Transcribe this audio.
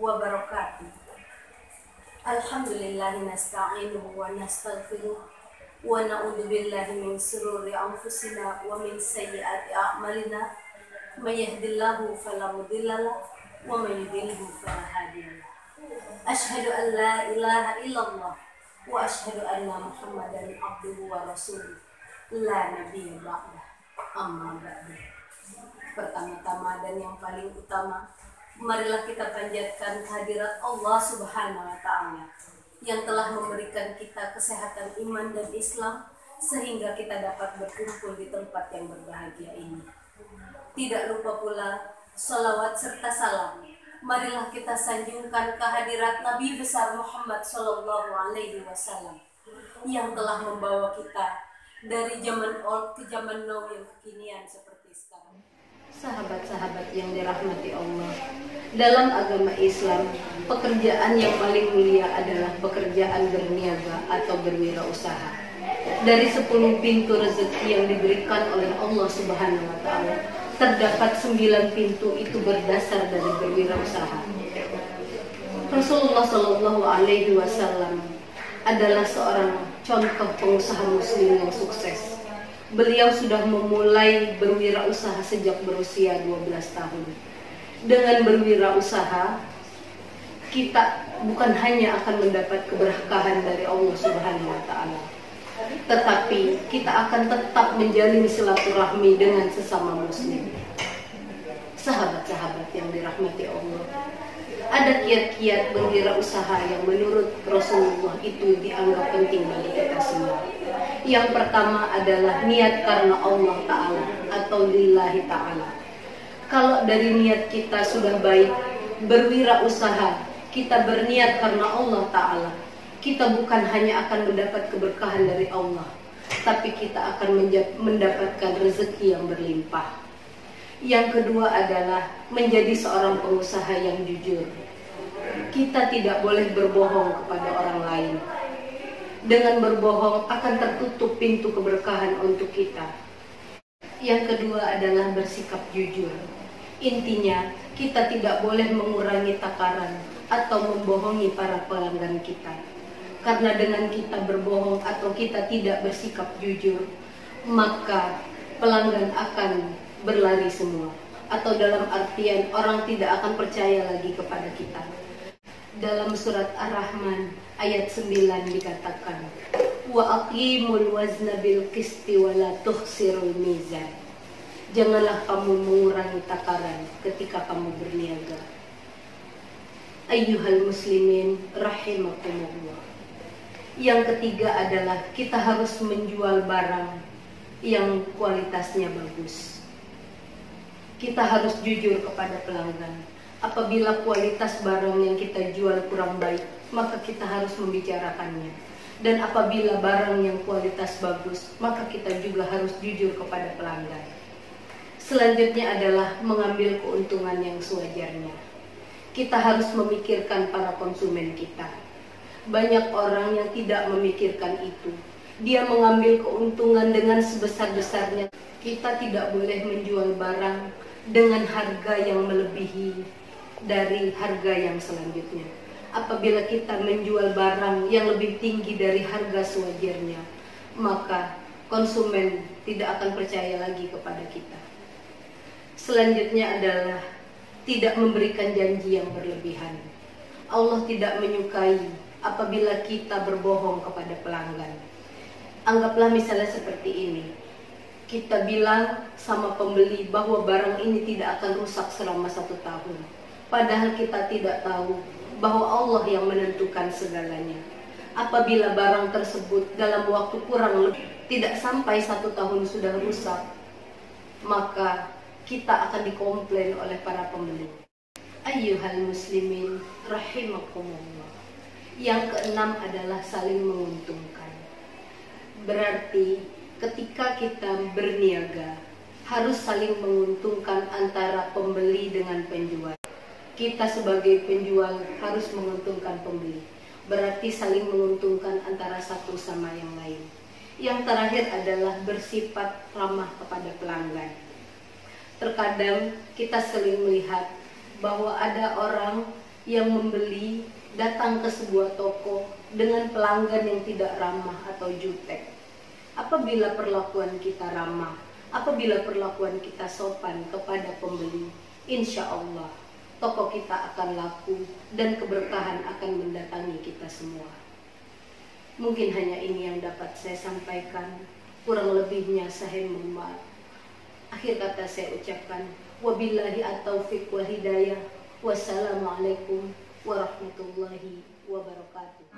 wabarakatuh. Alhamdulillah nasta'inuhu wa nastaghfiruh wa na'udzu billahi min shururi anfusina wa min sayyiati a'malina. May yahdihillahu fala mudilla lahu wa may yudlilhu fala hadiya lahu. Asyhadu an la ilaha illallah wa asyhadu anna Muhammadan abduhu wa rasuluh. La nabiyya ba'dah. Amma ba'du. Pertama-tama dan yang paling utama, marilah kita panjatkan kehadirat Allah Subhanahu wa Ta'ala yang telah memberikan kita kesehatan iman dan Islam sehingga kita dapat berkumpul di tempat yang berbahagia ini. Tidak lupa pula salawat serta salam marilah kita sanjungkan kehadirat Nabi besar Muhammad Sallallahu Alaihi Wasallam yang telah membawa kita dari zaman old ke zaman now yang kekinian seperti sekarang. Sahabat-sahabat yang dirahmati Allah, dalam agama Islam, pekerjaan yang paling mulia adalah pekerjaan berniaga atau berwirausaha. Dari 10 pintu rezeki yang diberikan oleh Allah Subhanahu wa Ta'ala, terdapat 9 pintu itu berdasar dari berwirausaha. Rasulullah Shallallahu Alaihi Wasallam adalah seorang contoh pengusaha muslim yang sukses. Beliau sudah memulai berwirausaha sejak berusia 12 tahun. Dengan berwirausaha, kita bukan hanya akan mendapat keberkahan dari Allah Subhanahu wa Ta'ala, tetapi kita akan tetap menjalin silaturahmi dengan sesama muslim. Sahabat-sahabat yang dirahmati Allah, ada kiat-kiat berwirausaha yang menurut Rasulullah itu dianggap penting bagi kita semua. Yang pertama adalah niat karena Allah Ta'ala atau lillahi ta'ala. Kalau dari niat kita sudah baik, berwirausaha, kita berniat karena Allah Ta'ala, kita bukan hanya akan mendapat keberkahan dari Allah, tapi kita akan mendapatkan rezeki yang berlimpah. Yang kedua adalah menjadi seorang pengusaha yang jujur. Kita tidak boleh berbohong kepada orang lain. Dengan berbohong akan tertutup pintu keberkahan untuk kita. Yang kedua adalah bersikap jujur. Intinya, kita tidak boleh mengurangi takaran atau membohongi para pelanggan kita. Karena dengan kita berbohong atau kita tidak bersikap jujur, maka pelanggan akan berlari semua. Atau dalam artian orang tidak akan percaya lagi kepada kita. Dalam surat Ar-Rahman ayat 9 dikatakan, wa aqimul wazna bil qisti wa la tukhsirul mizan. Janganlah kamu mengurangi takaran ketika kamu berniaga. Ayyuhal muslimin rahimakumullah. Yang ketiga adalah kita harus menjual barang yang kualitasnya bagus. Kita harus jujur kepada pelanggan. Apabila kualitas barang yang kita jual kurang baik, maka kita harus membicarakannya. Dan apabila barang yang kualitas bagus, maka kita juga harus jujur kepada pelanggan. Selanjutnya adalah mengambil keuntungan yang sewajarnya. Kita harus memikirkan para konsumen kita. Banyak orang yang tidak memikirkan itu. Dia mengambil keuntungan dengan sebesar-besarnya. Kita tidak boleh menjual barang dengan harga yang melebihi dari harga yang selanjutnya. Apabila kita menjual barang yang lebih tinggi dari harga sewajarnya, maka konsumen tidak akan percaya lagi kepada kita. Selanjutnya adalah tidak memberikan janji yang berlebihan. Allah tidak menyukai apabila kita berbohong kepada pelanggan. Anggaplah misalnya seperti ini. Kita bilang sama pembeli bahwa barang ini tidak akan rusak selama 1 tahun. Padahal kita tidak tahu bahwa Allah yang menentukan segalanya. Apabila barang tersebut dalam waktu kurang lebih tidak sampai 1 tahun sudah rusak, maka kita akan dikomplain oleh para pembeli. Ayyuhal muslimin rahimakumullah. Yang keenam adalah saling menguntungkan. Berarti ketika kita berniaga harus saling menguntungkan antara pembeli dengan penjual. Kita sebagai penjual harus menguntungkan pembeli. Berarti saling menguntungkan antara satu sama yang lain. Yang terakhir adalah bersifat ramah kepada pelanggan. Terkadang kita sering melihat bahwa ada orang yang membeli datang ke sebuah toko dengan pelanggan yang tidak ramah atau jutek. Apabila perlakuan kita ramah, apabila perlakuan kita sopan kepada pembeli, insya Allah toko kita akan laku dan keberkahan akan mendatangi kita semua. Mungkin hanya ini yang dapat saya sampaikan. Kurang lebihnya saya mohon maaf. Akhir kata saya ucapkan wabillahi at-taufiq wal hidayah. Wassalamualaikum warahmatullahi wabarakatuh.